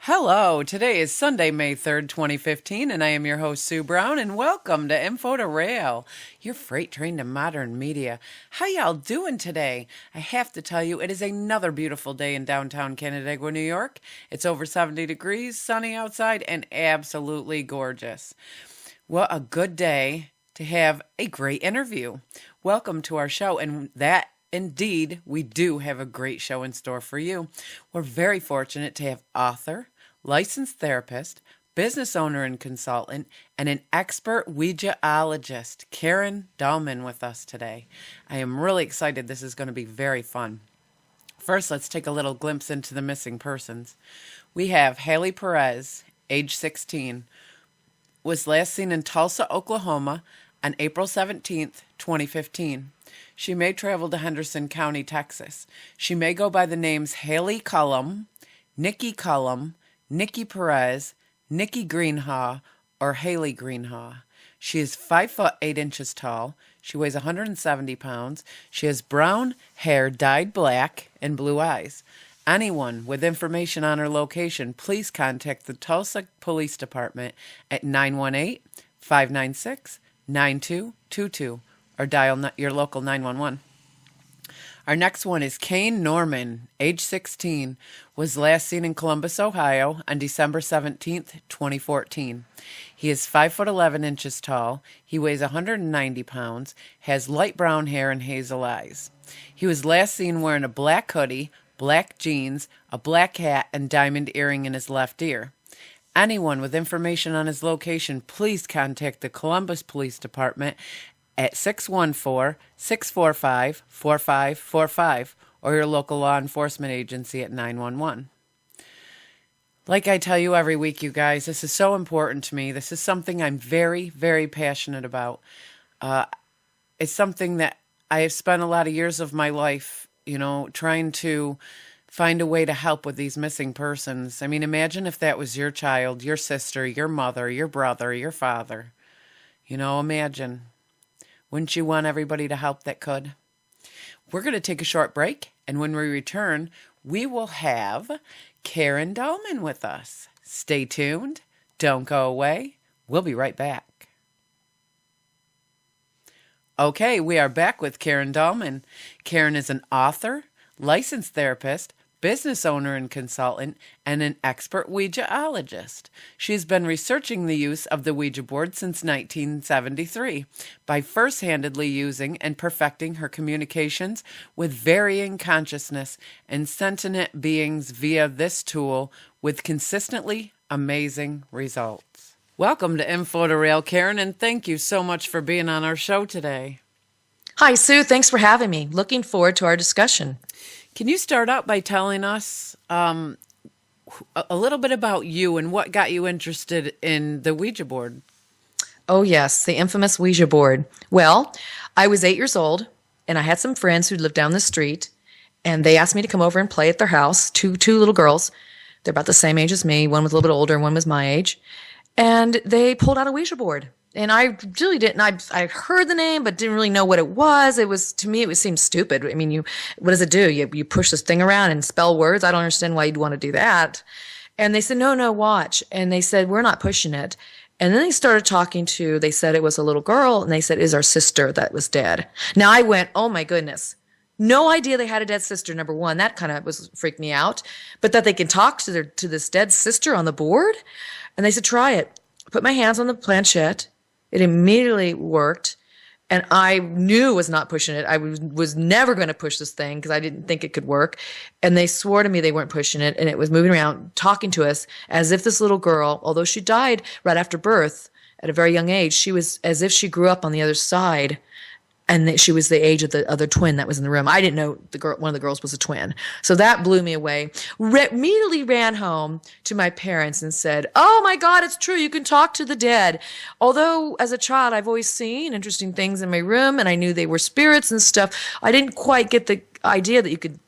Hello, today is Sunday, May 3rd, 2015, and I am your host, Sue Brown, and welcome to info2rail, your freight train to modern media. How y'all doing today? I have to tell you, it is another beautiful day in downtown Canandaigua, New York. It's over 70 degrees, sunny outside, and absolutely gorgeous. What a good day to have a great interview. Welcome to our show, and that indeed, we do have a great show in store for you. We're very fortunate to have author, licensed therapist, business owner and consultant, and an expert Ouijaologist, Karen Dahlman, with us today. I am really excited. This is going to be very fun. First, let's take a little glimpse into the missing persons. We have Haley Perez, age 16, was last seen in Tulsa, Oklahoma on April 17th, 2015. She may travel to Henderson County, Texas. She may go by the names Haley Cullum, Nikki Cullum, Nikki Perez, Nikki Greenhaw, or Haley Greenhaw. She is 5 foot 8 inches tall. She weighs 170 pounds. She has brown hair dyed black and blue eyes. Anyone with information on her location, please contact the Tulsa Police Department at 918-596-9222 or dial your local 911. Our next one is Kane Norman, age 16, was last seen in Columbus, Ohio on December 17th, 2014. He is 5 foot 11 inches tall. He weighs 190 pounds, has light brown hair and hazel eyes. He was last seen wearing a black hoodie, black jeans, a black hat, and diamond earring in his left ear. Anyone with information on his location, please contact the Columbus Police Department at 614-645-4545 or your local law enforcement agency at 911. Like I tell you every week, you guys, this is so important to me. This is something I'm very, very passionate about. It's something that I have spent a lot of years of my life, trying to find a way to help with these missing persons. I mean, imagine if that was your child, your sister, your mother, your brother, your father. Imagine. Wouldn't you want everybody to help that could? We're going to take a short break, and when we return, we will have Karen Dahlman with us. Stay tuned. Don't go away. We'll be right back. Okay, we are back with Karen Dahlman. Karen is an author, licensed therapist, business owner and consultant, and an expert Ouijaologist. She's been researching the use of the Ouija Board since 1973 by first-handedly using and perfecting her communications with varying consciousness and sentient beings via this tool with consistently amazing results. Welcome to info2rail, Karen, and thank you so much for being on our show today. Hi, Sue. Thanks for having me. Looking forward to our discussion. Can you start out by telling us a little bit about you and what got you interested in the Ouija board? Oh, yes, the infamous Ouija board. Well, I was 8 years old, and I had some friends who lived down the street, and they asked me to come over and play at their house, two little girls. They're about the same age as me. One was a little bit older, and one was my age. And they pulled out a Ouija board. And I really didn't. I heard the name, but didn't really know what it was. To me, it seemed stupid. I mean, what does it do? You push this thing around and spell words. I don't understand why you'd want to do that. And they said, no, watch. And they said, we're not pushing it. And then they started they said it was a little girl, and they said, is our sister that was dead. Now I went, oh my goodness. No idea they had a dead sister, number one. That kind of freaked me out. But that they can talk to this dead sister on the board? And they said, try it. I put my hands on the planchette. It immediately worked, and I knew I was not pushing it. I was never going to push this thing because I didn't think it could work. And they swore to me they weren't pushing it, and it was moving around, talking to us as if this little girl, although she died right after birth at a very young age, she was as if she grew up on the other side, and that she was the age of the other twin that was in the room. I didn't know one of the girls was a twin. So that blew me away. Immediately ran home to my parents and said, oh my God, it's true. You can talk to the dead. Although as a child, I've always seen interesting things in my room, and I knew they were spirits and stuff. I didn't quite get the idea that you could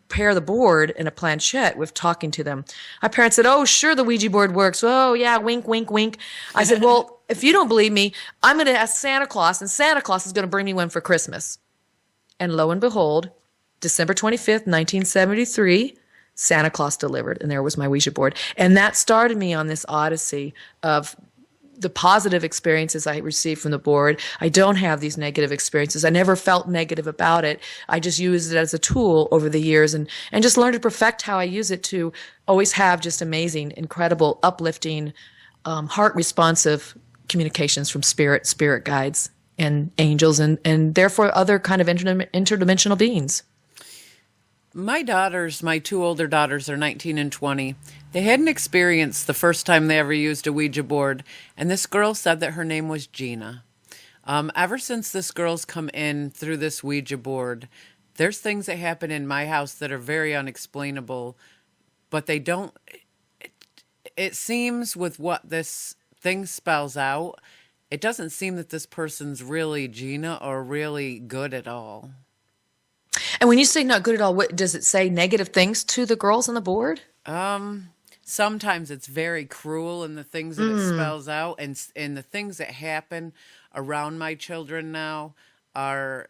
pair the board in a planchette with talking to them. My parents said, oh, sure, the Ouija board works. Oh, yeah, wink, wink, wink. I said, well, if you don't believe me, I'm going to ask Santa Claus, and Santa Claus is going to bring me one for Christmas. And lo and behold, December 25th, 1973, Santa Claus delivered, and there was my Ouija board. And that started me on this odyssey of the positive experiences I received from the board. I don't have these negative experiences. I never felt negative about it. I just used it as a tool over the years and just learned to perfect how I use it to always have just amazing, incredible, uplifting, heart responsive communications from spirit guides and angels and therefore other kind of interdimensional beings. My two older daughters are 19 and 20. They had an experience the first time they ever used a Ouija board, and this girl said that her name was Gina. Ever since this girl's come in through this Ouija board, there's things that happen in my house that are very unexplainable, but they don't... It seems with what this thing spells out, it doesn't seem that this person's really Gina or really good at all. And when you say not good at all, what does it say? Negative things to the girls on the board? Sometimes it's very cruel in the things that it spells out, and the things that happen around my children now are,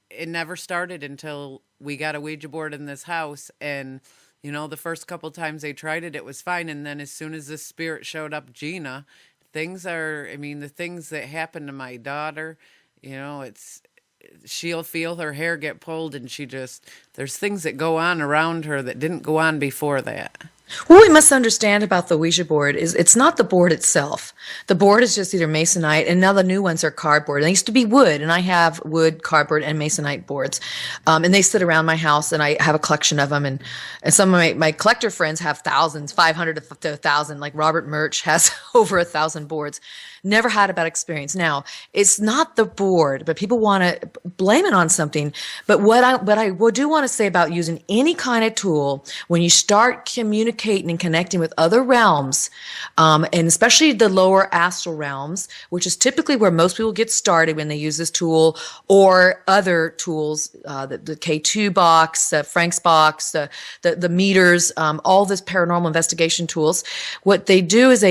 it never started until we got a Ouija board in this house, and the first couple times they tried it, it was fine, and then as soon as this spirit showed up, Gina, the things that happened to my daughter, she'll feel her hair get pulled, and there's things that go on around her that didn't go on before that. What we must understand about the Ouija board is it's not the board itself. The board is just either masonite, and now the new ones are cardboard. They used to be wood, and I have wood, cardboard, and masonite boards. And they sit around my house, and I have a collection of them. And some of my collector friends have thousands, 500 to 1,000. Like Robert Murch has over 1,000 boards. Never had a bad experience. Now, it's not the board, but people want to blame it on something. But what I do want to say about using any kind of tool, when you start communicating and connecting with other realms, and especially the lower astral realms, which is typically where most people get started when they use this tool, or other tools, the K2 box, Frank's box, the meters, all this paranormal investigation tools. What they do is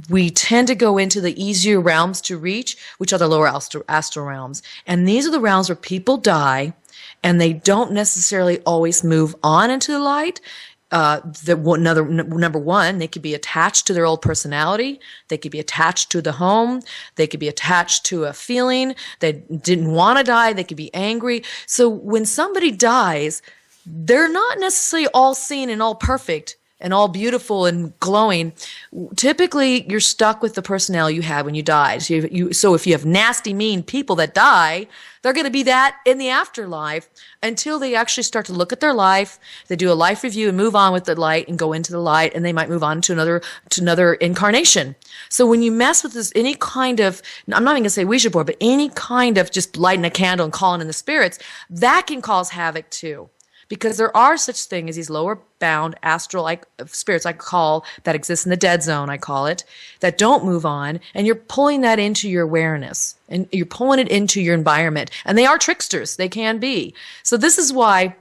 we tend to go into the easier realms to reach, which are the lower astral realms. And these are the realms where people die and they don't necessarily always move on into the light. Number one, they could be attached to their old personality. They could be attached to the home. They could be attached to a feeling. They didn't want to die. They could be angry. So when somebody dies, they're not necessarily all seen and all perfect and all beautiful and glowing. Typically, you're stuck with the personality you had when you died. So if you have nasty, mean people that die, they're going to be that in the afterlife until they actually start to look at their life. They do a life review and move on with the light and go into the light, and they might move on to another incarnation. So when you mess with this, any kind of, I'm not even going to say Ouija board, but any kind of just lighting a candle and calling in the spirits, that can cause havoc too. Because there are such things as these lower bound astral spirits I call that exist in the dead zone, I call it, that don't move on, and you're pulling that into your awareness and you're pulling it into your environment. And they are tricksters. They can be. So this is why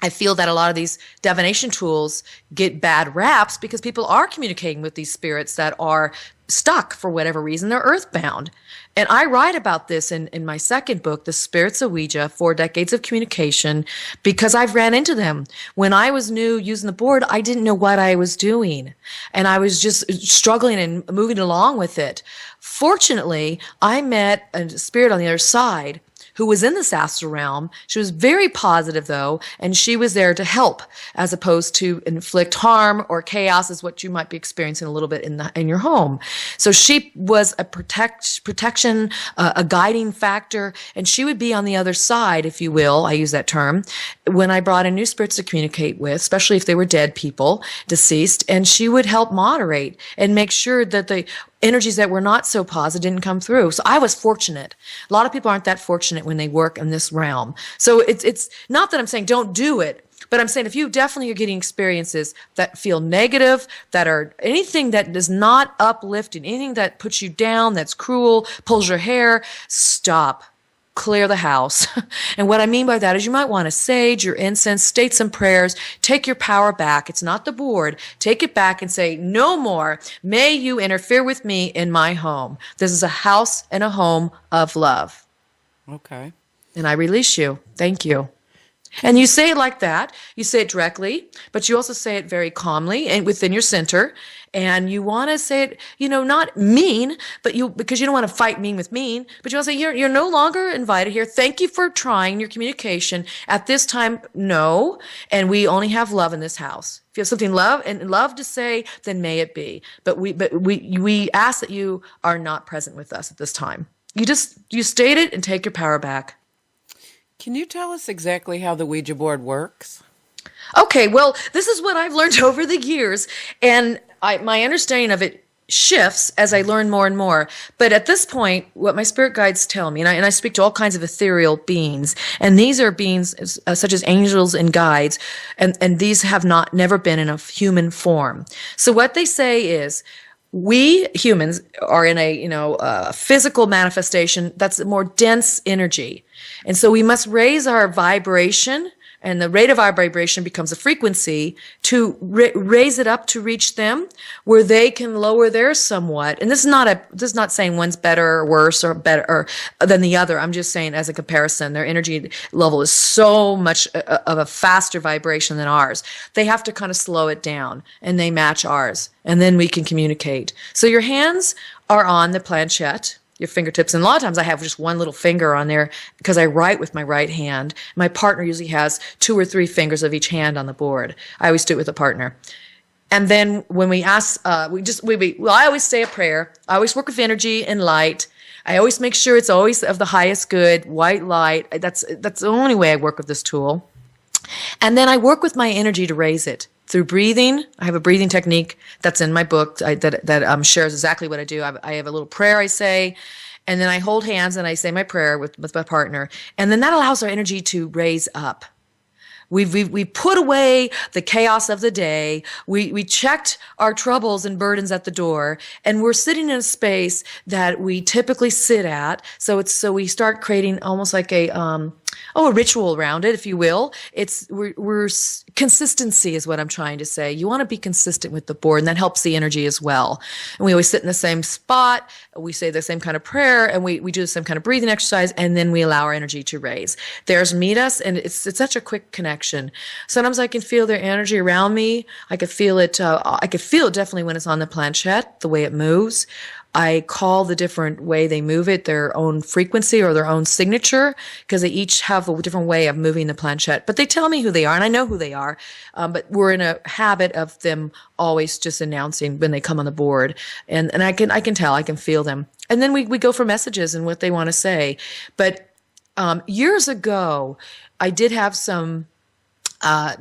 I feel that a lot of these divination tools get bad raps, because people are communicating with these spirits that are stuck for whatever reason. They're earthbound. And I write about this in my second book, The Spirits of Ouija, 4 Decades of Communication, because I've ran into them. When I was new using the board, I didn't know what I was doing. And I was just struggling and moving along with it. Fortunately, I met a spirit on the other side who was in this astral realm. She was very positive, though, and she was there to help as opposed to inflict harm or chaos, is what you might be experiencing a little bit in your home. So she was a protection, a guiding factor, and she would be on the other side, if you will, I use that term, when I brought in new spirits to communicate with, especially if they were dead people, deceased, and she would help moderate and make sure that the energies that were not so positive didn't come through. So I was fortunate. A lot of people aren't that fortunate when they work in this realm. So it's not that I'm saying don't do it, but I'm saying if you definitely are getting experiences that feel negative, that are anything that is not uplifting, anything that puts you down, that's cruel, pulls your hair, stop. Clear the house. And what I mean by that is you might want to sage your incense, state some prayers, take your power back. It's not the board. Take it back and say, no more. May you interfere with me in my home. This is a house and a home of love. Okay. And I release you. Thank you. And you say it like that. You say it directly, but you also say it very calmly and within your center. And you want to say it, not mean, but because you don't want to fight mean with mean, but you want to say, you're no longer invited here. Thank you for trying your communication. At this time, no. And we only have love in this house. If you have something love to say, then may it be. But we ask that you are not present with us at this time. You state it and take your power back. Can you tell us exactly how the Ouija board works? Okay, well, this is what I've learned over the years, and my understanding of it shifts as I learn more and more. But at this point, what my spirit guides tell me, and I speak to all kinds of ethereal beings, and these are beings such as angels and guides, and these have never been in a human form. So what they say is, we humans are in a physical manifestation that's a more dense energy. And so we must raise our vibration, and the rate of our vibration becomes a frequency to raise it up to reach them, where they can lower theirs somewhat. And this is not saying one's better or worse or better than the other. I'm just saying as a comparison, their energy level is so much of a faster vibration than ours. They have to kind of slow it down, and they match ours, and then we can communicate. So your hands are on the planchette, your fingertips. And a lot of times I have just one little finger on there because I write with my right hand. My partner usually has 2 or 3 fingers of each hand on the board. I always do it with a partner. And then when we ask, I always say a prayer. I always work with energy and light. I always make sure it's always of the highest good, white light. That's the only way I work with this tool. And then I work with my energy to raise it. Through breathing. I have a breathing technique that's in my book that shares exactly what I do. I have a little prayer I say, and then I hold hands and I say my prayer with my partner, and then that allows our energy to raise up. We put away the chaos of the day. We checked our troubles and burdens at the door, and we're sitting in a space that we typically sit at. So we start creating almost like a ritual around it, if you will. Consistency is what I'm trying to say. You want to be consistent with the board, and that helps the energy as well. And we always sit in the same spot. We say the same kind of prayer, and we do the same kind of breathing exercise, and then we allow our energy to raise. There's meet us, and it's such a quick connection. Sometimes I can feel their energy around me. I could feel it. I could feel it definitely when it's on the planchette, the way it moves. I call the different way they move it their own frequency or their own signature, because they each have a different way of moving the planchette. But they tell me who they are, and I know who they are. But we're in a habit of them always just announcing when they come on the board, and I can tell, I can feel them. And then we go for messages and what they want to say. But years ago, I did have some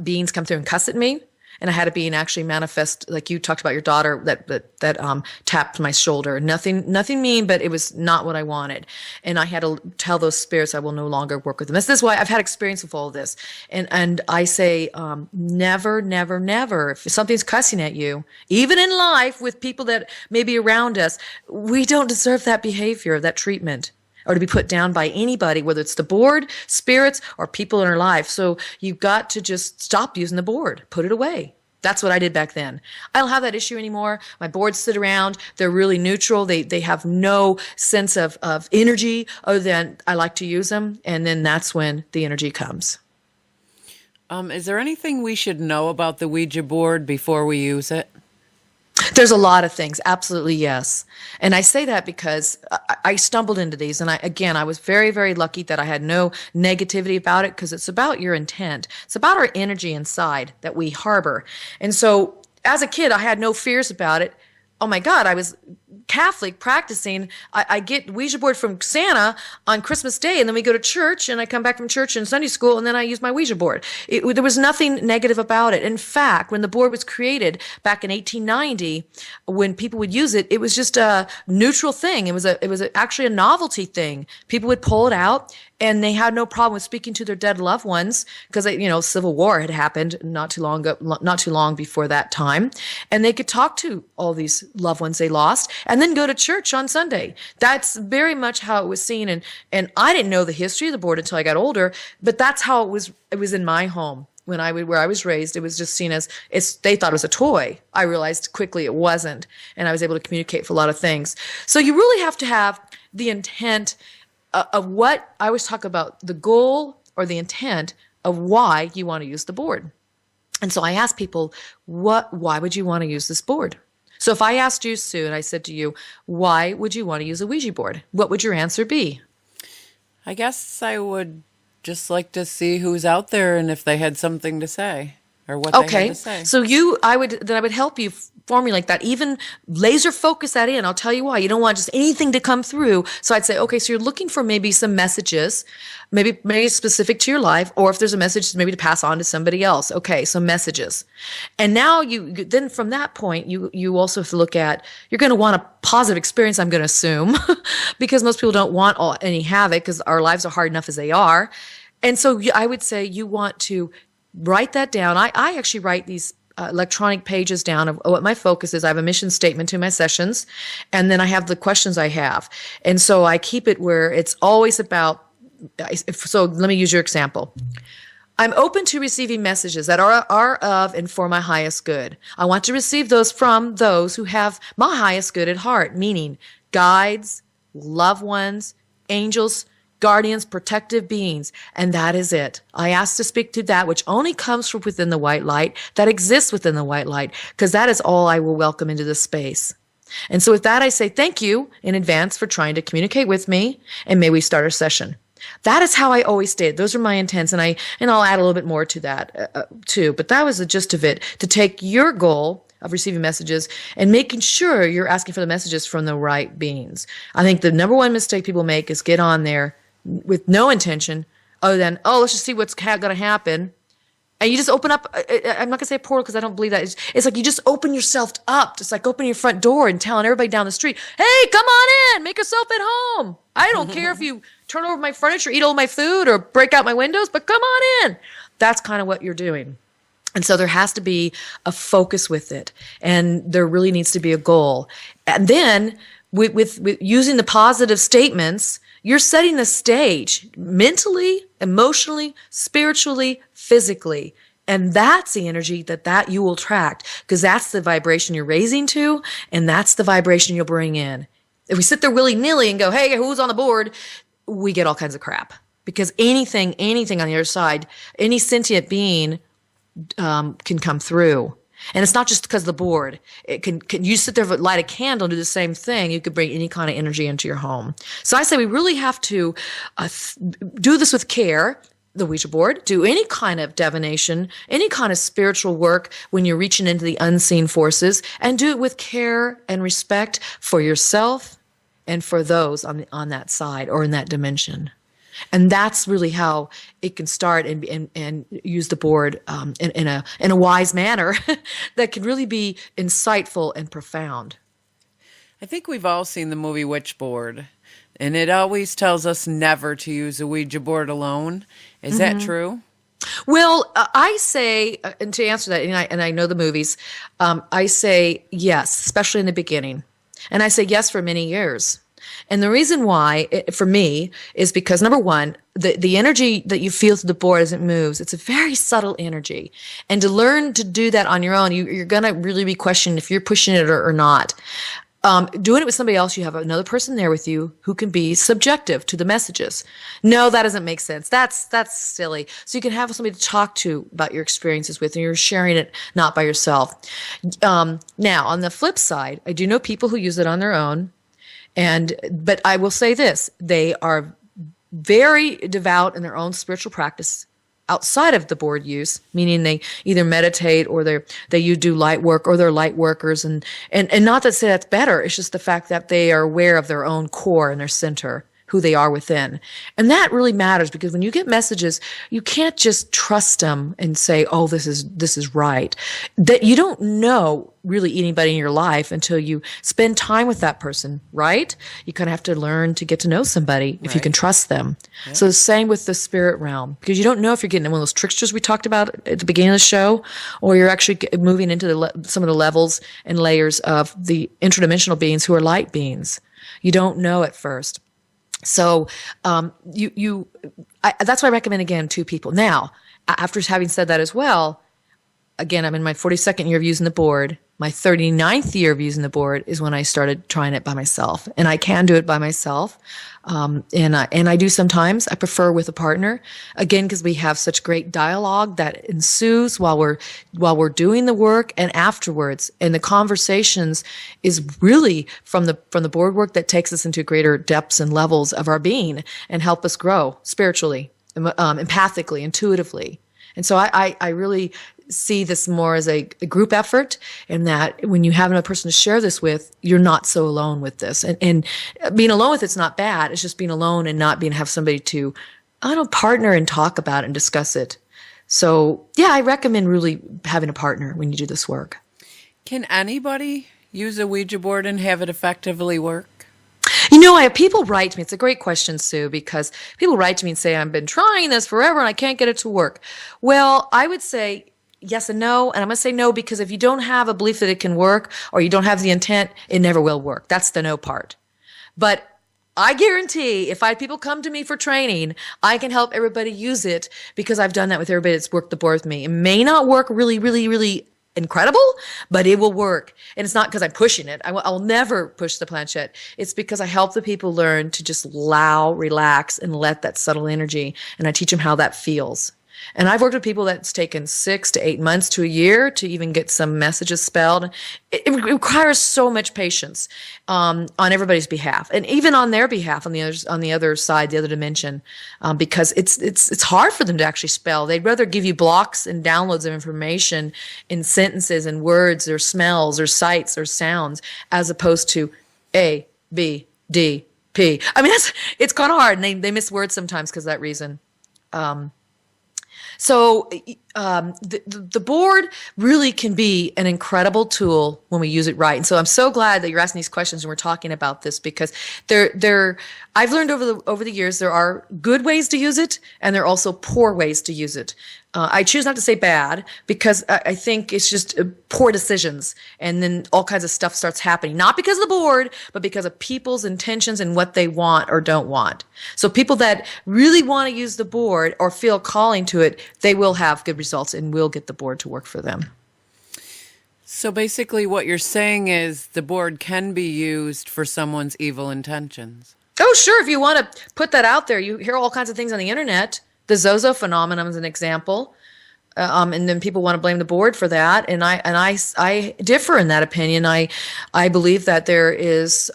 beings come through and cuss at me. And I had a being actually manifest, like you talked about your daughter that tapped my shoulder. Nothing mean, but it was not what I wanted. And I had to tell those spirits I will no longer work with them. This is why I've had experience with all of this. And I say, never, never, never. If something's cussing at you, even in life with people that may be around us, we don't deserve that behavior, that treatment, or to be put down by anybody, whether it's the board, spirits, or people in our life. So you've got to just stop using the board. Put it away. That's what I did back then. I don't have that issue anymore. My boards sit around. They're really neutral. They have no sense of energy other than I like to use them. And then that's when the energy comes. Is there anything we should know about the Ouija board before we use it? There's a lot of things. Absolutely, yes. And I say that because I stumbled into these. And I was very, very lucky that I had no negativity about it, because it's about your intent. It's about our energy inside that we harbor. And so as a kid, I had no fears about it. Oh my God, I was Catholic practicing. I get Ouija board from Santa on Christmas Day, and then we go to church, and I come back from church and Sunday school, and then I use my Ouija board. There was nothing negative about it. In fact, when the board was created back in 1890, when people would use it, it was just a neutral thing. It was actually a novelty thing. People would pull it out, and they had no problem with speaking to their dead loved ones, because Civil War had happened not too long before that time, and they could talk to all these loved ones they lost, and then go to church on Sunday. That's very much how it was seen, and I didn't know the history of the board until I got older, but that's how it was. It was in my home where I was raised. It was just seen as they thought it was a toy. I realized quickly it wasn't, and I was able to communicate for a lot of things. So you really have to have the intent of what I always talk about, the goal or the intent of why you want to use the board. And so I ask people, why would you want to use this board? So if I asked you, Sue, and I said to you, why would you want to use a Ouija board? What would your answer be? I guess I would just like to see who's out there and if they had something to say or what they had to say. So I would help you formulate that. Even laser focus that in. I'll tell you why. You don't want just anything to come through. So I'd say, okay, so you're looking for maybe some messages, maybe specific to your life, or if there's a message maybe to pass on to somebody else. Okay, so messages. And now then from that point, you also have to look at, you're going to want a positive experience, I'm going to assume, because most people don't want any havoc because our lives are hard enough as they are. And so I would say you want to write that down. I actually write these electronic pages down of what my focus is. I have a mission statement to my sessions, and then I have the questions I have. And so I keep it where it's always about, so let me use your example. I'm open to receiving messages that are of and for my highest good. I want to receive those from those who have my highest good at heart, meaning guides, loved ones, angels, guardians, protective beings, and that is it. I ask to speak to that which only comes from within the white light, that exists within the white light, because that is all I will welcome into this space. And so with that, I say thank you in advance for trying to communicate with me, and may we start our session. That is how I always stayed. Those are my intents, and I'll add a little bit more to that too. But that was the gist of it, to take your goal of receiving messages and making sure you're asking for the messages from the right beings. I think the number one mistake people make is get on there with no intention other than, let's just see what's going to happen. And you just open up, I'm not going to say a portal because I don't believe that. It's like you just open yourself up. It's like opening your front door and telling everybody down the street, hey, come on in, make yourself at home. I don't care if you turn over my furniture, eat all my food, or break out my windows, but come on in. That's kind of what you're doing. And so there has to be a focus with it. And there really needs to be a goal. And then with using the positive statements, you're setting the stage mentally, emotionally, spiritually, physically. And that's the energy that you will attract, because that's the vibration you're raising to, and that's the vibration you'll bring in. If we sit there willy-nilly and go, hey, who's on the board? We get all kinds of crap. Because anything on the other side, any sentient being can come through. And it's not just because of the board. It can you sit there, light a candle, and do the same thing. You could bring any kind of energy into your home. So I say we really have to do this with care. The Ouija board, do any kind of divination, any kind of spiritual work when you're reaching into the unseen forces, and do it with care and respect for yourself and for those on that side or in that dimension. And that's really how it can start and use the board in a wise manner that can really be insightful and profound. I think we've all seen the movie Ouija Board, and it always tells us never to use a Ouija board alone. Is that true? Well, I say, and to answer that, and I know the movies, I say yes, especially in the beginning. And I say yes for many years. And the reason why, for me, is because, number one, the energy that you feel through the board as it moves, it's a very subtle energy. And to learn to do that on your own, you're going to really be questioning if you're pushing it or not. Doing it with somebody else, you have another person there with you who can be subjective to the messages. No, that doesn't make sense. That's silly. So you can have somebody to talk to about your experiences with, and you're sharing it not by yourself. Now, on the flip side, I do know people who use it on their own. But I will say this, they are very devout in their own spiritual practice outside of the board use, meaning they either meditate or they do light work, or they're light workers. And not to say that's better, it's just the fact that they are aware of their own core and their center, who they are within. And that really matters, because when you get messages, you can't just trust them and say, oh, this is right. That you don't know really anybody in your life until you spend time with that person, right? You kind of have to learn to get to know somebody if you can trust them. Yeah. So the same with the spirit realm, because you don't know if you're getting one of those tricksters we talked about at the beginning of the show, or you're actually moving into some of the levels and layers of the interdimensional beings who are light beings. You don't know at first. So, that's why I recommend, again, 2 people. Now, after having said that as well, again, I'm in my 42nd year of using the board. My 39th year of using the board is when I started trying it by myself, and I can do it by myself. And I do sometimes. I prefer with a partner, again, because we have such great dialogue that ensues while we're doing the work and afterwards. And the conversations is really from the board work that takes us into greater depths and levels of our being and help us grow spiritually, empathically, intuitively. And so I really see this more as a group effort, and that when you have another person to share this with, you're not so alone with this. And being alone with it's not bad. It's just being alone and not have somebody to, partner and talk about it and discuss it. So yeah, I recommend really having a partner when you do this work. Can anybody use a Ouija board and have it effectively work? I have people write to me. It's a great question, Sue, because people write to me and say, I've been trying this forever and I can't get it to work. Well, I would say yes and no. And I'm going to say no because if you don't have a belief that it can work or you don't have the intent, it never will work. That's the no part. But I guarantee if I had people come to me for training, I can help everybody use it because I've done that with everybody that's worked the board with me. It may not work really, really, really incredible, but it will work. And it's not because I'm pushing it. I will never push the planchette. It's because I help the people learn to just allow, relax, and let that subtle energy. And I teach them how that feels. And I've worked with people that's taken 6 to 8 months to a year to even get some messages spelled. It requires so much patience on everybody's behalf, and even on their behalf on the other side, the other dimension, because it's hard for them to actually spell. They'd rather give you blocks and downloads of information in sentences and words or smells or sights or sounds, as opposed to A, B, D, P. I mean, it's kind of hard, and they miss words sometimes because of that reason. So the board really can be an incredible tool when we use it right. And so I'm so glad that you're asking these questions and we're talking about this, because I've learned over the years there are good ways to use it and there are also poor ways to use it. I choose not to say bad because I think it's just poor decisions, and then all kinds of stuff starts happening, not because of the board, but because of people's intentions and what they want or don't want. So people that really want to use the board or feel calling to it, they will have good results and will get the board to work for them. So basically what you're saying is the board can be used for someone's evil intentions. Oh, sure. If you want to put that out there, you hear all kinds of things on the internet. The Zozo phenomenon is an example. And then people want to blame the board for that. And I differ in that opinion. I believe that there is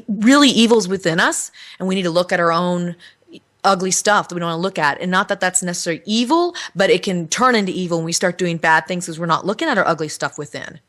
really evils within us, and we need to look at our own ugly stuff that we don't want to look at. And not that that's necessarily evil, but it can turn into evil when we start doing bad things because we're not looking at our ugly stuff within.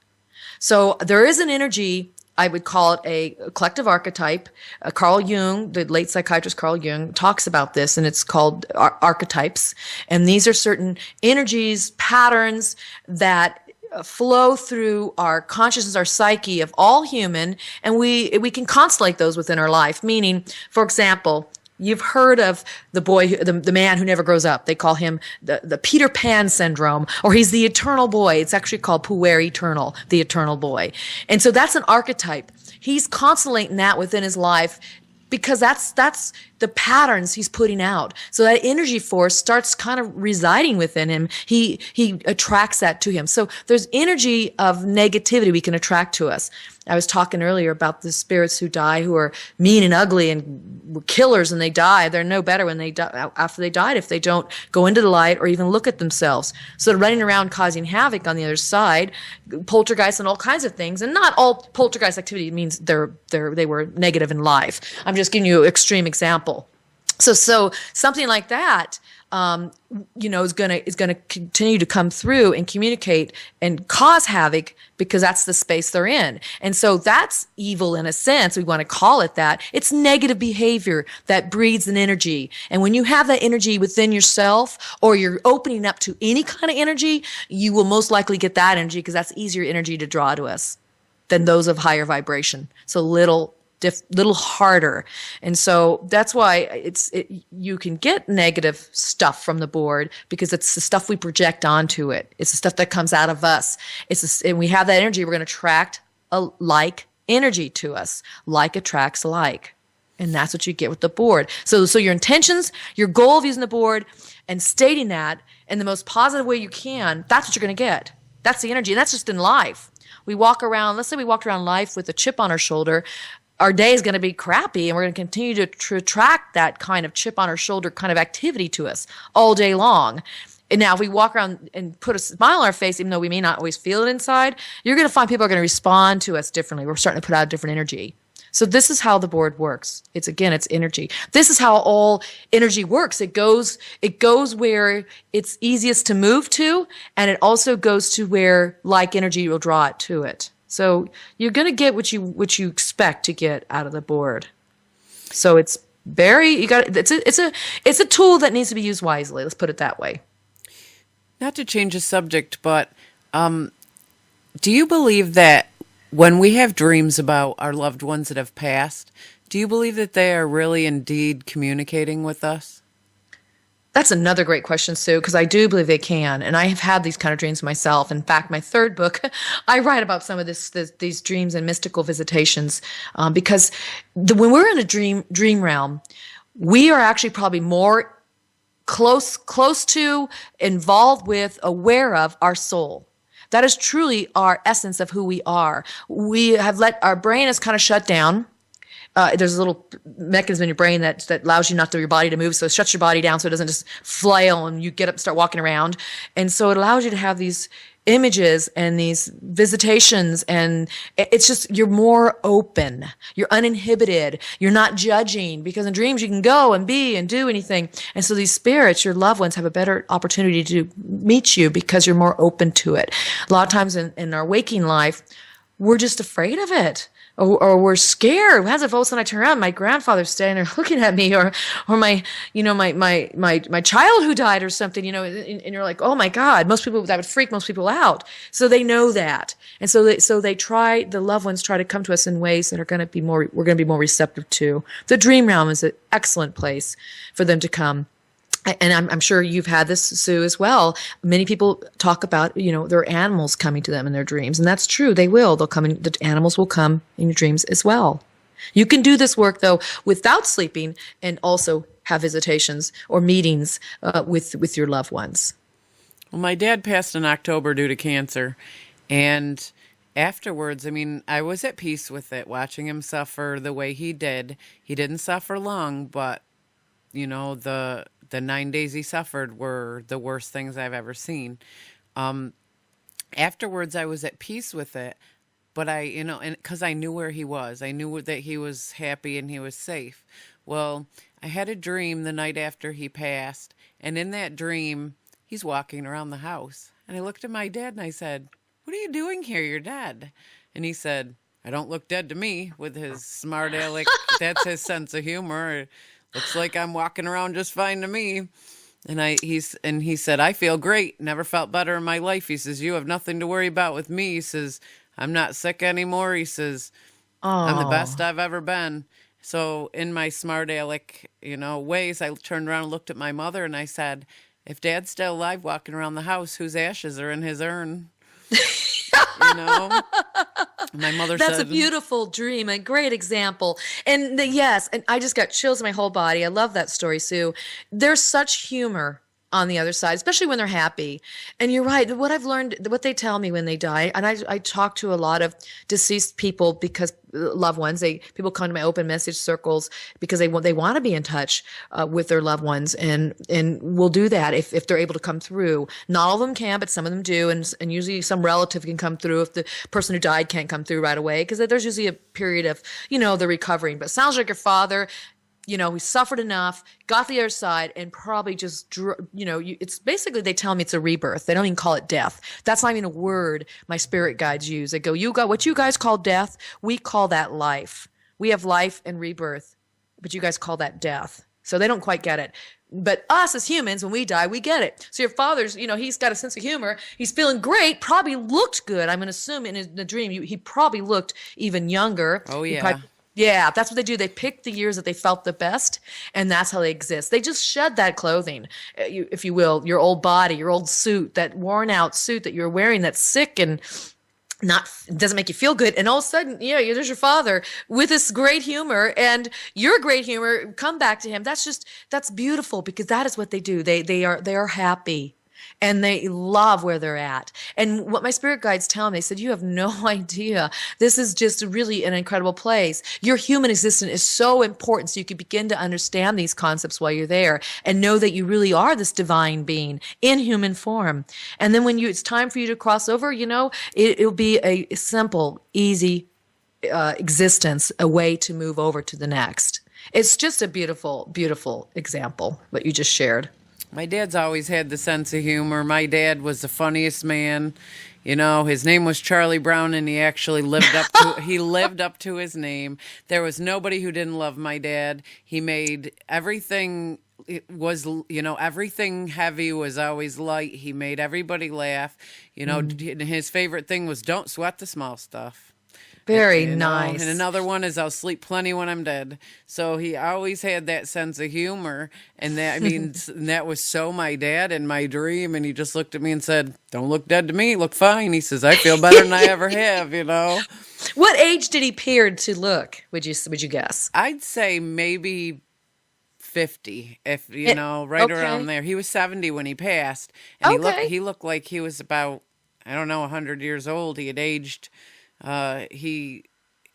So there is an energy, I would call it a collective archetype. Carl Jung, the late psychiatrist Carl Jung, talks about this, and it's called archetypes. And these are certain energies, patterns that flow through our consciousness, our psyche of all human, and we can constellate those within our life. Meaning, for example, you've heard of the man who never grows up. They call him the Peter Pan syndrome, or he's the eternal boy. It's actually called puer eternal, the eternal boy. And so that's an archetype. He's constellating that within his life because that's the patterns he's putting out. So that energy force starts kind of residing within him. He attracts that to him. So there's energy of negativity we can attract to us. I was talking earlier about the spirits who die, who are mean and ugly and were killers, and they die. They're no better when they die, after they died, if they don't go into the light or even look at themselves. So they're running around causing havoc on the other side, poltergeists and all kinds of things. And not all poltergeist activity means they were negative in life. I'm just giving you an extreme example. So something like that, is going to continue to come through and communicate and cause havoc because that's the space they're in. And so that's evil in a sense. We want to call it that. It's negative behavior that breeds an energy. And when you have that energy within yourself, or you're opening up to any kind of energy, you will most likely get that energy because that's easier energy to draw to us than those of higher vibration. So little harder. And so that's why you can get negative stuff from the board because it's the stuff we project onto it. It's the stuff that comes out of us. And we have that energy. We're going to attract a like energy to us. Like attracts like. And that's what you get with the board. So your intentions, your goal of using the board and stating that in the most positive way you can, that's what you're going to get. That's the energy. And that's just in life. Let's say we walked around life with a chip on our shoulder. Our day is going to be crappy, and we're going to continue to attract that kind of chip on our shoulder kind of activity to us all day long. And now if we walk around and put a smile on our face, even though we may not always feel it inside, you're going to find people are going to respond to us differently. We're starting to put out a different energy. So this is how the board works. It's energy. This is how all energy works. It goes where it's easiest to move to, and it also goes to where like energy will draw it to it. So you're going to get what you expect to get out of the board. So it's a tool that needs to be used wisely. Let's put it that way. Not to change the subject, but do you believe that when we have dreams about our loved ones that have passed, do you believe that they are really indeed communicating with us? That's another great question, Sue, because I do believe they can. And I have had these kind of dreams myself. In fact, my third book, I write about some of these dreams and mystical visitations because when we're in a dream realm, we are actually probably more close to, involved with, aware of our soul. That is truly our essence of who we are. We have our brain is kind of shut down. There's a little mechanism in your brain that allows you not to your body to move, so it shuts your body down so it doesn't just flail and you get up and start walking around. And so it allows you to have these images and these visitations, and it's just you're more open, you're uninhibited, you're not judging, because in dreams you can go and be and do anything. And so these spirits, your loved ones, have a better opportunity to meet you because you're more open to it. A lot of times in our waking life, we're just afraid of it. Or we're scared. As if all of a sudden I turn around, my grandfather's standing there looking at me, or my child who died or something, and you're like, oh my God, that would freak most people out. So they know that. And so the loved ones try to come to us in ways that we're going to be more receptive to. The dream realm is an excellent place for them to come. And I'm sure you've had this, Sue, as well. Many people talk about, their animals coming to them in their dreams. And that's true. They will. The animals will come in your dreams as well. You can do this work, though, without sleeping and also have visitations or meetings with your loved ones. Well, my dad passed in October due to cancer. And afterwards, I was at peace with it, watching him suffer the way he did. He didn't suffer long, but, the 9 days he suffered were the worst things I've ever seen. Afterwards, I was at peace with it, but and because I knew where he was. I knew that he was happy and he was safe. Well, I had a dream the night after he passed, and in that dream, he's walking around the house. And I looked at my dad and I said, "What are you doing here? You're dead." And he said, "I don't look dead to me," with his smart aleck. That's his sense of humor. Looks like I'm walking around just fine to me. And he said, "I feel great. Never felt better in my life." He says, "You have nothing to worry about with me." He says, "I'm not sick anymore." He says, "I'm the best I've ever been." So in my smart aleck, ways, I turned around and looked at my mother and I said, "If Dad's still alive walking around the house, whose ashes are in his urn?" My mother said... That's a beautiful dream, a great example. And yes, and I just got chills in my whole body. I love that story, Sue. There's such humor on the other side, especially when they're happy. And you're right. What I've learned, what they tell me when they die, and I talk to a lot of deceased people because loved ones, people come to my open message circles because they want to be in touch with their loved ones, and we'll do that if they're able to come through. Not all of them can, but some of them do, and usually some relative can come through if the person who died can't come through right away, because there's usually a period of the recovering. But it sounds like your father, he suffered enough, got the other side, and probably just, it's basically, they tell me it's a rebirth. They don't even call it death. That's not even a word my spirit guides use. They go, what you guys call death, we call that life. We have life and rebirth, but you guys call that death. So they don't quite get it. But us as humans, when we die, we get it. So your father's, he's got a sense of humor. He's feeling great, probably looked good. I'm going to assume in the dream, he probably looked even younger. Oh, yeah. Yeah, that's what they do. They pick the years that they felt the best, and that's how they exist. They just shed that clothing, if you will, your old body, your old suit, that worn out suit that you're wearing that's sick and not doesn't make you feel good, and all of a sudden, there's your father with this great humor, and your great humor come back to him. That's beautiful, because that is what they do. They are happy, and they love where they're at. And what my spirit guides tell me, they said, you have no idea. This is just really an incredible place. Your human existence is so important, so you can begin to understand these concepts while you're there, and know that you really are this divine being in human form. And then when it's time for you to cross over, it'll be a simple, easy existence, a way to move over to the next. It's just a beautiful, beautiful example, what you just shared. My dad's always had the sense of humor. My dad was the funniest man. His name was Charlie Brown, and he actually lived up to his name. There was nobody who didn't love my dad. He made everything, it was, everything heavy was always light. He made everybody laugh. His favorite thing was, don't sweat the small stuff. Very nice. And another one is, I'll sleep plenty when I'm dead. So he always had that sense of humor. And that was so my dad in my dream. And he just looked at me and said, don't look dead to me. Look fine. He says, I feel better than I ever have, What age did he appear to look, would you guess? I'd say maybe 50, if, right okay. around there. He was 70 when he passed. And Okay. he looked like he was about, 100 years old. He had aged. I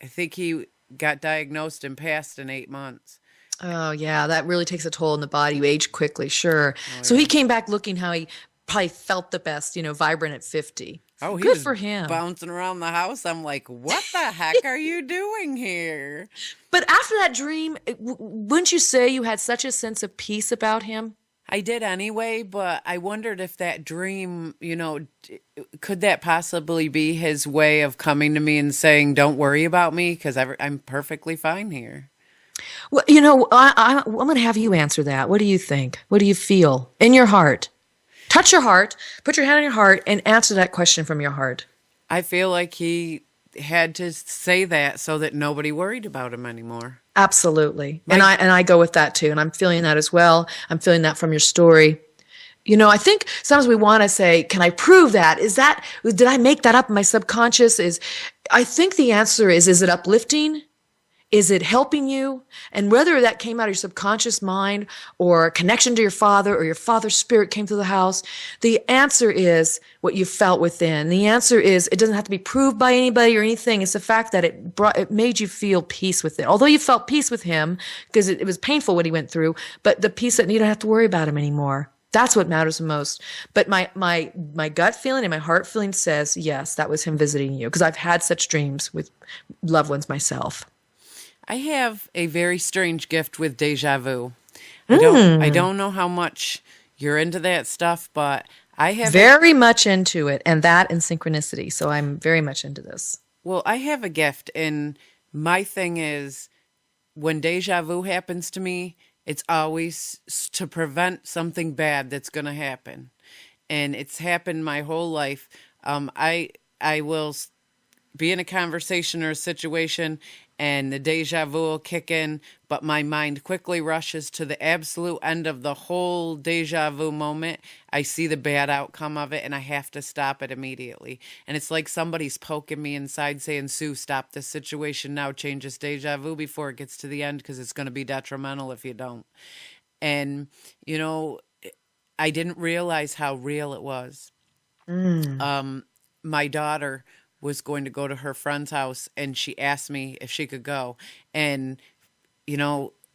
think he got diagnosed and passed in 8 months. Oh, yeah, that really takes a toll on the body. You age quickly, sure. Oh, So yeah. he came back looking how he probably felt the best, vibrant at 50. Oh, he Good was for him. bouncing around the house. I'm like, what the heck are you doing here? But after that dream, wouldn't you say you had such a sense of peace about him? I did anyway, but I wondered if that dream, could that possibly be his way of coming to me and saying, don't worry about me, because I'm perfectly fine here. Well, I'm going to have you answer that. What do you think? What do you feel in your heart? Touch your heart, put your hand on your heart, and answer that question from your heart. I feel like he had to say that so that nobody worried about him anymore. Absolutely. And I go with that too. And I'm feeling that as well. I'm feeling that from your story. I think sometimes we want to say, can I prove that? Did I make that up in my subconscious? I think the answer is it uplifting? Is it helping you? And whether that came out of your subconscious mind or a connection to your father or your father's spirit came through the house, the answer is what you felt within. The answer is it doesn't have to be proved by anybody or anything. It's the fact that it made you feel peace with it. Although you felt peace with him because it was painful what he went through, but the peace that you don't have to worry about him anymore. That's what matters the most. But my gut feeling and my heart feeling says, yes, that was him visiting you, because I've had such dreams with loved ones myself. I have a very strange gift with deja vu. I don't know how much you're into that stuff, but I have very much into it, and synchronicity. So I'm very much into this. Well, I have a gift, and my thing is, when deja vu happens to me, it's always to prevent something bad that's going to happen. And it's happened my whole life. I will be in a conversation or a situation, and the deja vu will kick in, but my mind quickly rushes to the absolute end of the whole deja vu moment. I see the bad outcome of it, and I have to stop it immediately. And it's like somebody's poking me inside saying, Sue, stop this situation now. Change this deja vu before it gets to the end, because it's going to be detrimental if you don't. And, I didn't realize how real it was. My daughter was going to go to her friend's house, and she asked me if she could go. And,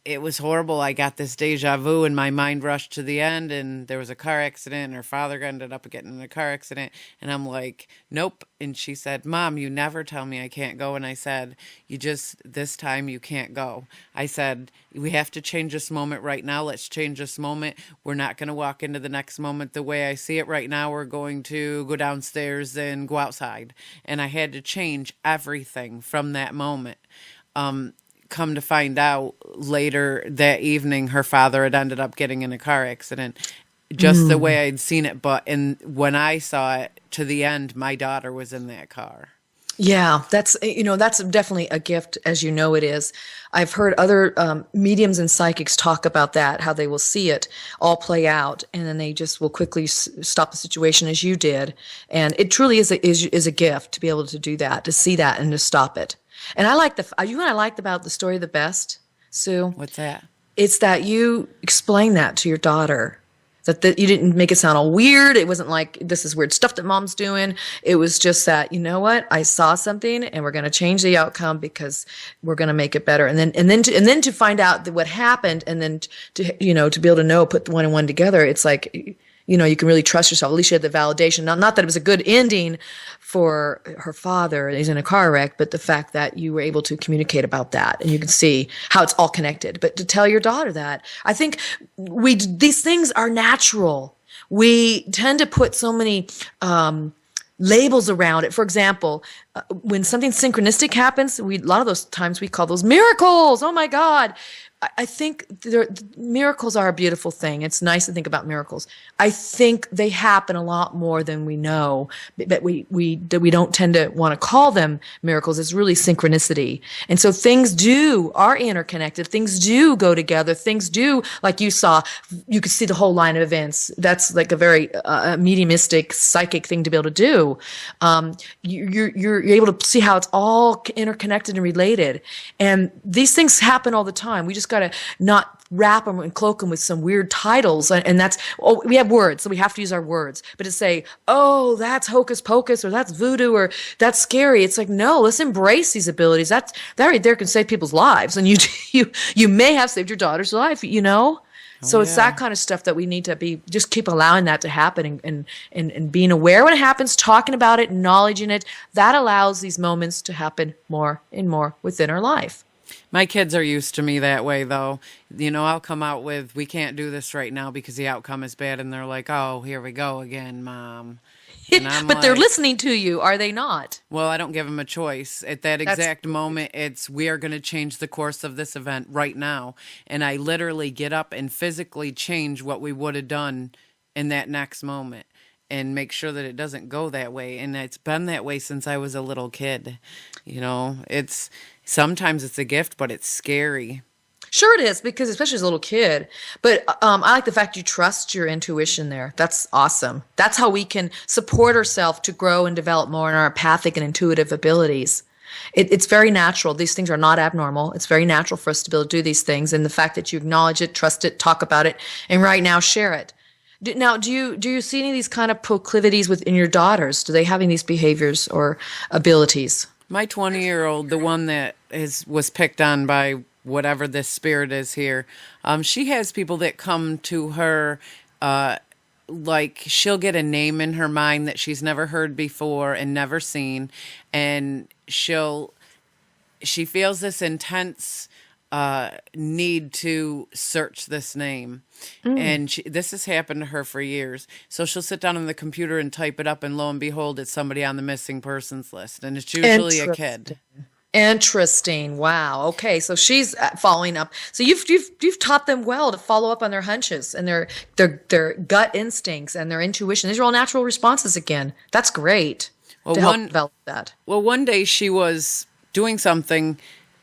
it was horrible. I got this deja vu, and my mind rushed to the end, and there was a car accident, and her father ended up getting in a car accident. And I'm like, nope. And she said, Mom, you never tell me I can't go. And I said, this time you can't go. I said, we have to change this moment right now. Let's change this moment. We're not going to walk into the next moment the way I see it right now. We're going to go downstairs and go outside. And I had to change everything from that moment. Come to find out later that evening, her father had ended up getting in a car accident, just the way I'd seen it. But when I saw it to the end, my daughter was in that car. Yeah, that's definitely a gift, as you know it is. I've heard other mediums and psychics talk about that, how they will see it all play out, and then they just will quickly stop the situation as you did. And it truly is a gift to be able to do that, to see that, and to stop it. And you know what I liked about the story the best, Sue? What's that? It's that you explain that to your daughter. That you didn't make it sound all weird. It wasn't like, this is weird stuff that mom's doing. It was just that, you know what? I saw something and we're going to change the outcome because we're going to make it better. And then to find out what happened, and then to be able to put the one and one together. It's like, you can really trust yourself. At least you had the validation. Not that it was a good ending for her father. He's in a car wreck, but the fact that you were able to communicate about that, and you can see how it's all connected. But to tell your daughter that, I think these things are natural. We tend to put so many labels around it. For example, when something synchronistic happens, a lot of those times we call those miracles. Oh my God. I think miracles are a beautiful thing. It's nice to think about miracles. I think they happen a lot more than we know, but we don't tend to want to call them miracles. It's really synchronicity. And so things are interconnected. Things do go together. Things do, like you saw, you could see the whole line of events. That's like a very mediumistic, psychic thing to be able to do. You're able to see how it's all interconnected and related. And these things happen all the time. We just got to not wrap them and cloak them with some weird titles. And we have words, so we have to use our words. But to say, oh, that's hocus pocus, or that's voodoo, or that's scary, it's like, no, let's embrace these abilities. That right there can save people's lives. And you may have saved your daughter's life, So it's that kind of stuff that we need to just keep allowing that to happen, and being aware when it happens, talking about it, acknowledging it. That allows these moments to happen more and more within our life. My kids are used to me that way, though. I'll come out with, we can't do this right now because the outcome is bad. And they're like, oh, here we go again, Mom. And I'm But they're listening to you, are they not? Well, I don't give them a choice. At that exact moment, we are going to change the course of this event right now. And I literally get up and physically change what we would have done in that next moment, and make sure that it doesn't go that way. And it's been that way since I was a little kid. Sometimes it's a gift, but it's scary. Sure it is, because especially as a little kid. But I like the fact you trust your intuition there. That's awesome. That's how we can support ourselves to grow and develop more in our empathic and intuitive abilities. It's very natural. These things are not abnormal. It's very natural for us to be able to do these things. And the fact that you acknowledge it, trust it, talk about it, and right now share it. Now, do you see any of these kind of proclivities within your daughters? Do they have any of these behaviors or abilities? My 20-year-old, the one that was picked on by whatever this spirit is here, she has people that come to her, like she'll get a name in her mind that she's never heard before and never seen, and she feels this intense need to search this name. And this has happened to her for years. So she'll sit down on the computer and type it up, and lo and behold, it's somebody on the missing persons list. And it's usually a kid. Interesting. Wow. Okay. So she's following up. So you've taught them well to follow up on their hunches and their gut instincts and their intuition. These are all natural responses again. That's great to help develop that. Well, one day she was doing something,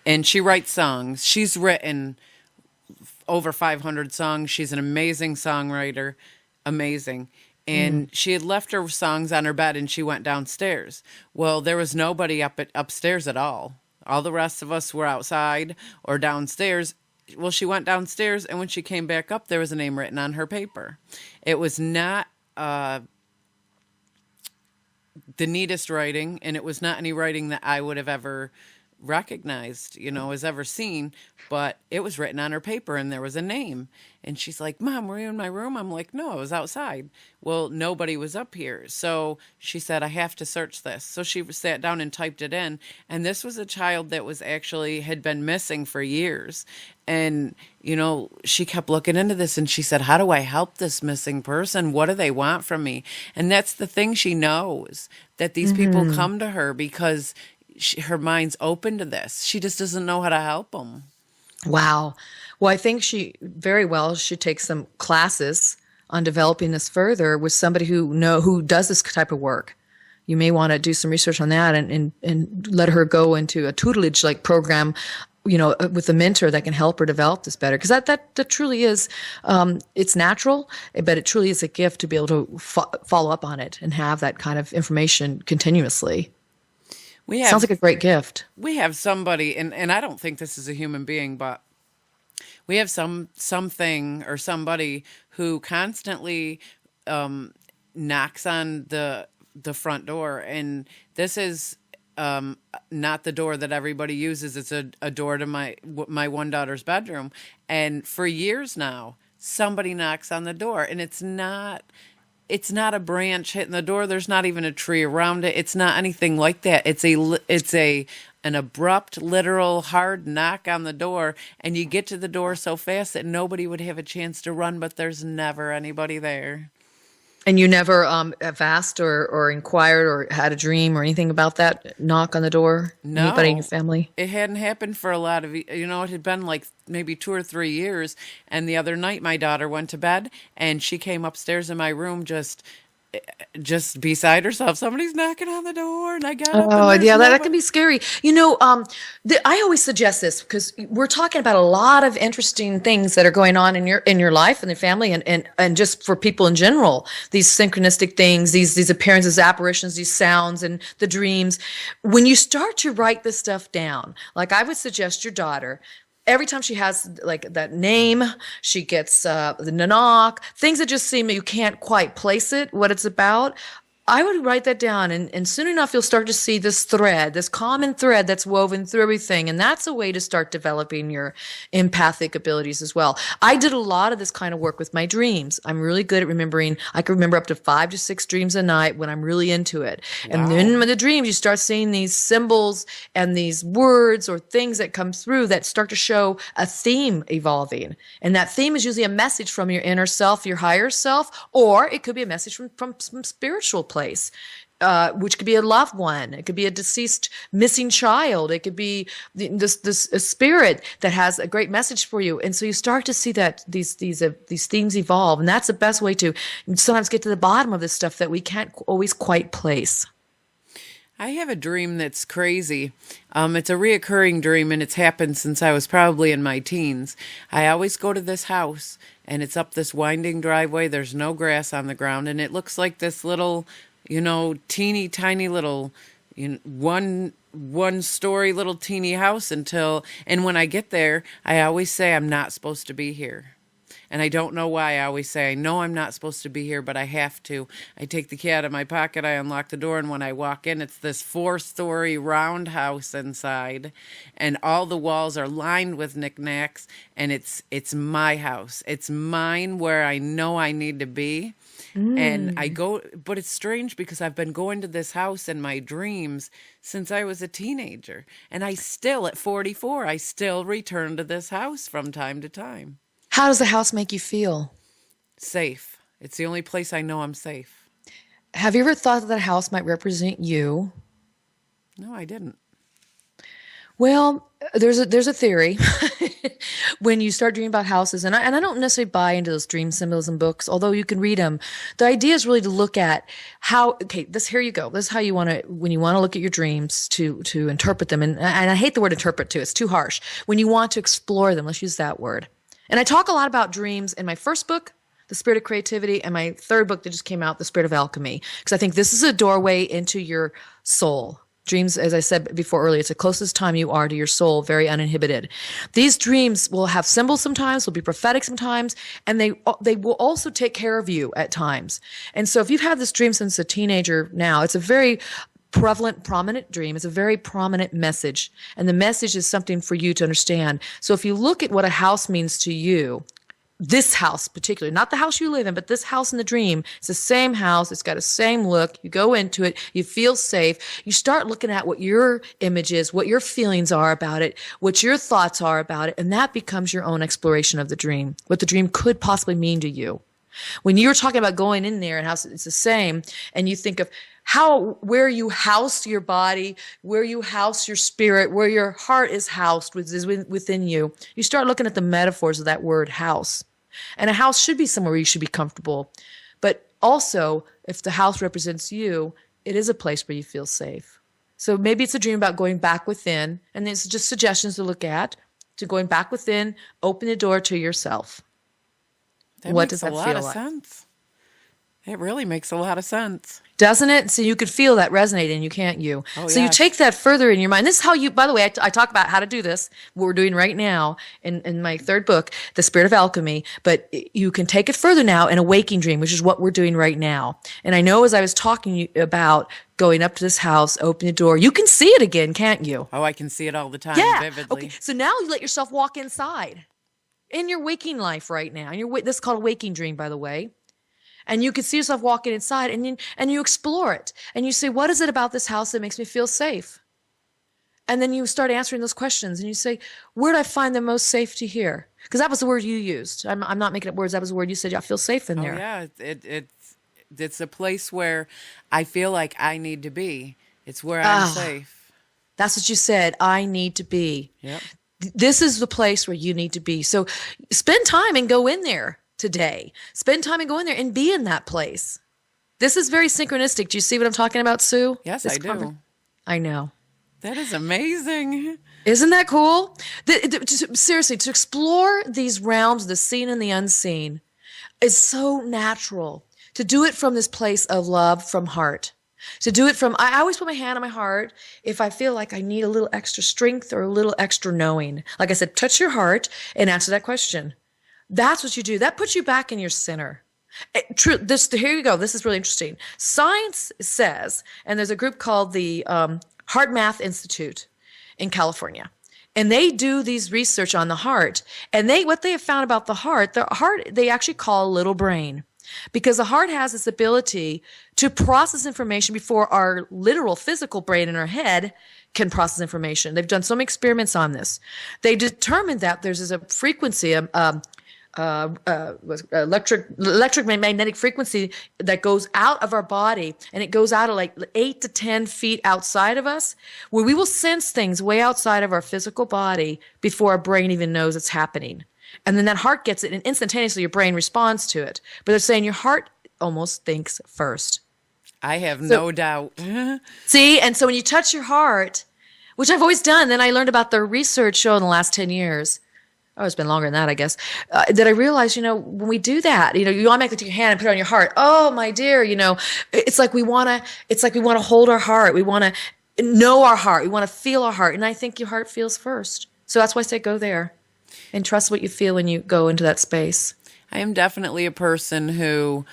and she writes songs. She's written over 500 songs. She's an amazing songwriter. Amazing. And she had left her songs on her bed, and she went downstairs. Well, there was nobody upstairs at all. All the rest of us were outside or downstairs. Well, she went downstairs, and when she came back up, there was a name written on her paper. It was not the neatest writing, and it was not any writing that I would have ever recognized, has ever seen, but it was written on her paper, and there was a name. And she's like, Mom, were you in my room? I'm like, no, I was outside. Well, nobody was up here. So she said, I have to search this. So she sat down and typed it in. And this was a child that had been missing for years. And, she kept looking into this, and she said, how do I help this missing person? What do they want from me? And that's the thing. She knows that these people come to her because her mind's open to this. She just doesn't know how to help them. Wow. Well, I think she very well should take some classes on developing this further with somebody who does this type of work. You may want to do some research on that and let her go into a tutelage like program, with a mentor that can help her develop this better. Because that truly is, it's natural, but it truly is a gift to be able to follow up on it and have that kind of information continuously. Sounds like a great gift. We have somebody, and I don't think this is a human being, but we have something or somebody who constantly knocks on the front door, and this is not the door that everybody uses. It's a door to my one daughter's bedroom, and for years now, somebody knocks on the door, and it's not a branch hitting the door. There's not even a tree around it. It's not anything like that. It's an abrupt, literal, hard knock on the door, and you get to the door so fast that nobody would have a chance to run, but there's never anybody there. And you never have asked or inquired or had a dream or anything about that knock on the door? No. Anybody in your family? It hadn't happened for a lot of, it had been like maybe 2 or 3 years. And the other night my daughter went to bed and she came upstairs in my room just beside herself. Somebody's knocking on the door, and I got up. Oh, yeah, that can be scary. I always suggest this because we're talking about a lot of interesting things that are going on in your life and the family, and just for people in general. These synchronistic things, these appearances, apparitions, these sounds, and the dreams. When you start to write this stuff down, like I would suggest your daughter. Every time she has like that name, she gets the knock, things that just seem you can't quite place it, what it's about. I would write that down, and soon enough you'll start to see this thread, this common thread that's woven through everything, and that's a way to start developing your empathic abilities as well. I did a lot of this kind of work with my dreams. I'm really good at remembering. I can remember up to 5 to 6 dreams a night when I'm really into it. Wow. And then with the dreams, you start seeing these symbols and these words or things that come through that start to show a theme evolving. And that theme is usually a message from your inner self, your higher self, or it could be a message from some spiritual place, which could be a loved one. It could be a deceased missing child. It could be this a spirit that has a great message for you. And so you start to see that these themes evolve. And that's the best way to sometimes get to the bottom of this stuff that we can't always quite place. I have a dream that's crazy. It's a reoccurring dream, and it's happened since I was probably in my teens. I always go to this house, and it's up this winding driveway. There's no grass on the ground, and it looks like this little, teeny tiny little, one story little teeny house and when I get there, I always say I'm not supposed to be here. And I don't know why. I always say, I know I'm not supposed to be here, but I have to. I take the key out of my pocket, I unlock the door, and when I walk in, it's this 4-story roundhouse inside, and all the walls are lined with knickknacks, and it's my house. It's mine where I know I need to be. And I go, but it's strange because I've been going to this house in my dreams since I was a teenager. And I still, at 44, I still return to this house from time to time. How does the house make you feel? Safe. It's the only place I know I'm safe. Have you ever thought that house might represent you? No, I didn't. Well, there's a theory when you start dreaming about houses, and I don't necessarily buy into those dream symbolism books, although you can read them. The idea is really to look at here you go. This is how you want to, when you want to look at your dreams to interpret them. And I hate the word interpret too. It's too harsh. When you want to explore them, let's use that word. And I talk a lot about dreams in my first book, The Spirit of Creativity, and my third book that just came out, The Spirit of Alchemy, because I think this is a doorway into your soul. Dreams, as I said before earlier, it's the closest time you are to your soul, very uninhibited. These dreams will have symbols sometimes, will be prophetic sometimes, and they will also take care of you at times. And so if you've had this dream since a teenager now, it's a very prevalent, prominent dream. It's a very prominent message. And the message is something for you to understand. So if you look at what a house means to you, this house particularly, not the house you live in, but this house in the dream, it's the same house. It's got the same look. You go into it. You feel safe. You start looking at what your image is, what your feelings are about it, what your thoughts are about it. And that becomes your own exploration of the dream, what the dream could possibly mean to you. When you're talking about going in there and how it's the same, and you think of where you house your body, where you house your spirit, where your heart is housed within you, you start looking at the metaphors of that word house. And a house should be somewhere where you should be comfortable. But also, if the house represents you, it is a place where you feel safe. So maybe it's a dream about going back within, and it's just suggestions to look at, to going back within, open the door to yourself. What does that feel like? That makes a lot of sense. It really makes a lot of sense. Doesn't it? So you could feel that resonating, you can't you? Oh, so you yes. take that further in your mind. This is how you, by the way, I talk about how to do this, what we're doing right now in my third book, The Spirit of Alchemy, but you can take it further now in a waking dream, which is what we're doing right now. And I know as I was talking about going up to this house, open the door, you can see it again, can't you? Oh, I can see it all the time, vividly. Okay. So now you let yourself walk inside in your waking life right now. This is called a waking dream, by the way. And you can see yourself walking inside, and you explore it. And you say, what is it about this house that makes me feel safe? And then you start answering those questions, and you say, where do I find the most safety here? Because that was the word you used. I'm not making up words. That was the word you said. I feel safe in there. Oh, yeah. It's a place where I feel like I need to be. It's where I'm safe. That's what you said. I need to be. Yep. This is the place where you need to be. So spend time and go in there today. Spend time and go in there and be in that place. This is very synchronistic. Do you see what I'm talking about, Sue? Yes, I do. I know. That is amazing. Isn't that cool? Seriously, to explore these realms, the seen and the unseen, is so natural. To do it from this place of love, from heart. To do it from, I always put my hand on my heart if I feel like I need a little extra strength or a little extra knowing. Like I said, touch your heart and answer that question. That's what you do. That puts you back in your center. Here you go. This is really interesting. Science says, and there's a group called the Heart Math Institute in California, and they do these research on the heart. And what they have found about the heart, they actually call a little brain, because the heart has this ability to process information before our literal physical brain in our head can process information. They've done so many experiments on this. They determined that there's a frequency, electromagnetic frequency that goes out of our body, and it goes out of like 8 to 10 feet outside of us, where we will sense things way outside of our physical body before our brain even knows it's happening. And then that heart gets it, and instantaneously your brain responds to it. But they're saying your heart almost thinks first. I have no doubt. See, and so when you touch your heart, which I've always done, then I learned about the research show in the last 10 years. Oh, it's been longer than that, I guess. That I realized, when we do that, you automatically take your hand and put it on your heart. Oh, my dear, it's like we want to hold our heart. We want to know our heart. We want to feel our heart. And I think your heart feels first. So that's why I say go there and trust what you feel when you go into that space. I am definitely a person who,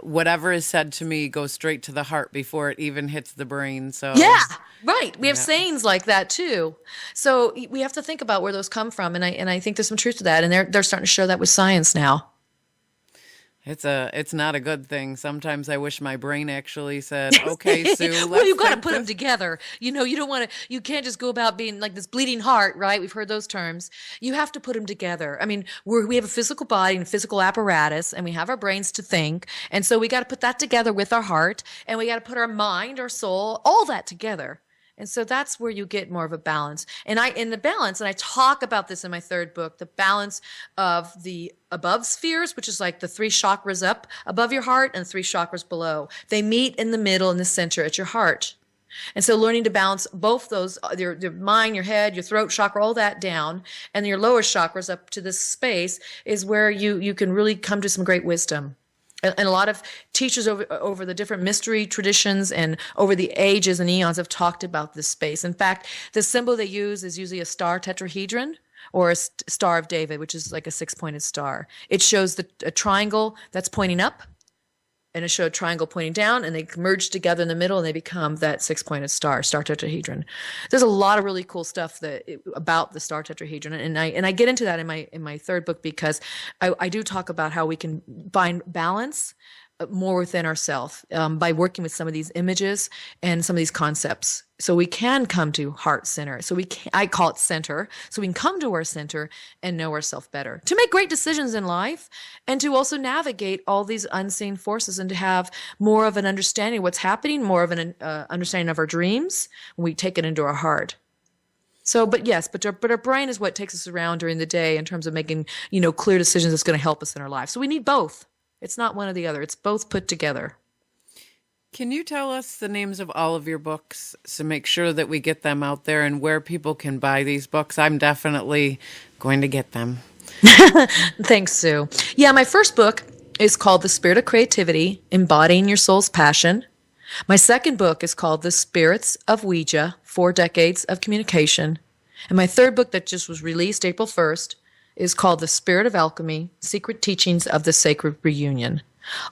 whatever is said to me goes straight to the heart before it even hits the brain. So yeah, right. We have sayings like that too. So we have to think about where those come from, and I think there's some truth to that, and they're starting to show that with science now. It's not a good thing. Sometimes I wish my brain actually said, "Okay, Sue, let's well, you've got to think put them this." together. You don't want to. You can't just go about being like this bleeding heart, right? We've heard those terms. You have to put them together. I mean, we have a physical body and a physical apparatus, and we have our brains to think, and so we got to put that together with our heart, and we got to put our mind, our soul, all that together. And so that's where you get more of a balance. And I talk about this in my third book, the balance of the above spheres, which is like the 3 chakras up above your heart and 3 chakras below. They meet in the middle, in the center at your heart. And so learning to balance both those, your mind, your head, your throat chakra, all that down, and your lower chakras up to this space is where you can really come to some great wisdom. And a lot of teachers over the different mystery traditions and over the ages and eons have talked about this space. In fact, the symbol they use is usually a star tetrahedron or a Star of David, which is like a 6-pointed star. It shows a triangle that's pointing up, and it shows a triangle pointing down, and they merge together in the middle, and they become that 6-pointed star tetrahedron. There's a lot of really cool stuff about the star tetrahedron, and I get into that in my third book, because I do talk about how we can find balance more within ourselves by working with some of these images and some of these concepts. So we can come to heart center. I call it center. So we can come to our center and know ourselves better, to make great decisions in life, and to also navigate all these unseen forces, and to have more of an understanding of what's happening, more of an understanding of our dreams when we take it into our heart. So, but our brain is what takes us around during the day in terms of making, clear decisions that's going to help us in our life. So we need both. It's not one or the other. It's both put together. Can you tell us the names of all of your books to make sure that we get them out there and where people can buy these books? I'm definitely going to get them. Thanks, Sue. Yeah, my first book is called The Spirit of Creativity, Embodying Your Soul's Passion. My second book is called The Spirits of Ouija, 4 Decades of Communication. And my third book that just was released April 1st is called The Spirit of Alchemy, Secret Teachings of the Sacred Reunion.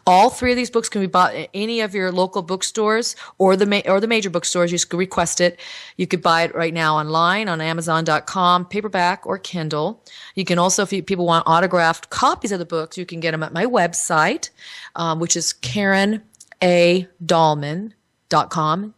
All 3 of these books can be bought at any of your local bookstores or the major bookstores. You just request it. You could buy it right now online on Amazon.com, paperback or Kindle. You can also, if people want autographed copies of the books, you can get them at my website, which is KarenDahlman.com, DAHLMAN.com.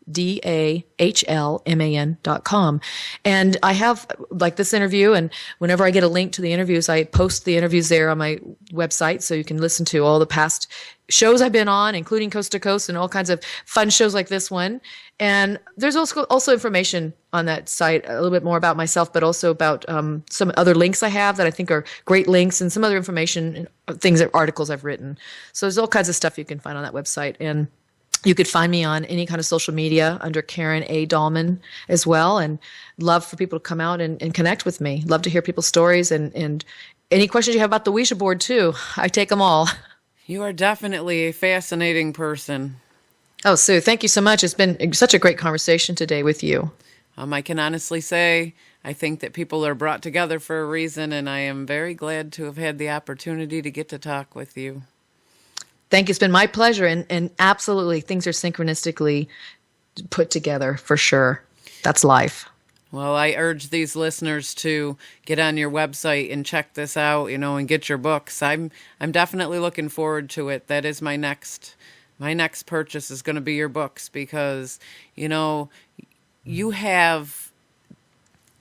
And I have like this interview, and whenever I get a link to the interviews, I post the interviews there on my website so you can listen to all the past shows I've been on, including Coast to Coast and all kinds of fun shows like this one. And there's also information on that site, a little bit more about myself, but also about some other links I have that I think are great links, and some other information, things, articles I've written. So there's all kinds of stuff you can find on that website. And you could find me on any kind of social media under Karen A. Dahlman as well, and love for people to come out and connect with me. Love to hear people's stories and any questions you have about the Ouija board too. I take them all. You are definitely a fascinating person. Oh, Sue, thank you so much. It's been such a great conversation today with you. I can honestly say I think that people are brought together for a reason, and I am very glad to have had the opportunity to get to talk with you. Thank you. It's been my pleasure. And absolutely, things are synchronistically put together for sure. That's life. Well, I urge these listeners to get on your website and check this out, and get your books. I'm definitely looking forward to it. That is my next purchase is going to be your books, because, you have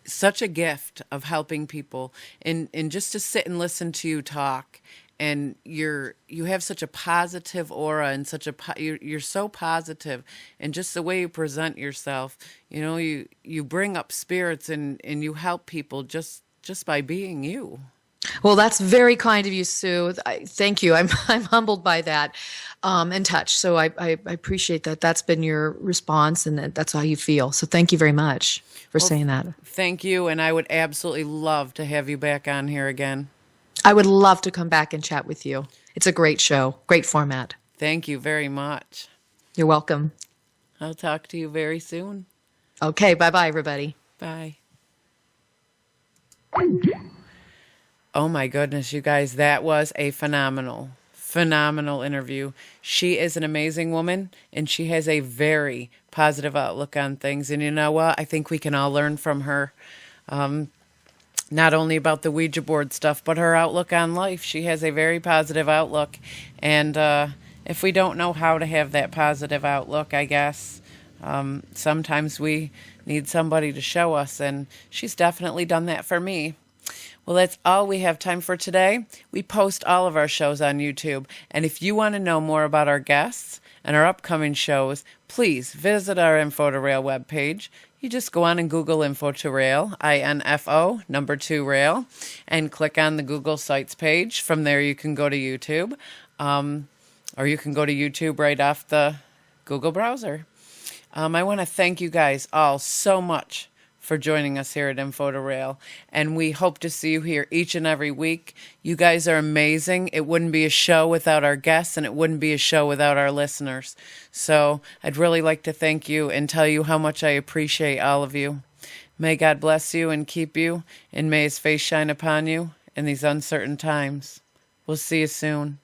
such a gift of helping people, and just to sit and listen to you talk. And you have such a positive aura, and you're so positive, and just the way you present yourself, you bring up spirits and you help people just by being you. Well, that's very kind of you, Sue. Thank you. I'm humbled by that, and touched. So I appreciate that. That's been your response, and that's how you feel. So thank you very much for saying that. Thank you, and I would absolutely love to have you back on here again. I would love to come back and chat with you. It's a great show, great format. Thank you very much. You're welcome. I'll talk to you very soon. Okay, bye-bye, everybody. Bye. Oh my goodness, you guys, that was a phenomenal interview. She is an amazing woman, and she has a very positive outlook on things. And you know what? I think we can all learn from her. Not only about the Ouija board stuff, but her outlook on life. She has a very positive outlook. And if we don't know how to have that positive outlook, I guess sometimes we need somebody to show us. And she's definitely done that for me. Well, that's all we have time for today. We post all of our shows on YouTube. And if you want to know more about our guests and our upcoming shows, please visit our info2rail webpage. You just go on and Google info2rail, INFO2rail, and click on the Google Sites page. From there, you can go to YouTube, or you can go to YouTube right off the Google browser. I want to thank you guys all so much for joining us here at info2rail, and we hope to see you here each and every week. You guys are amazing. It wouldn't be a show without our guests, and it wouldn't be a show without our listeners. So I'd really like to thank you and tell you how much I appreciate all of you. May God bless you and keep you, and may his face shine upon you in these uncertain times. We'll see you soon.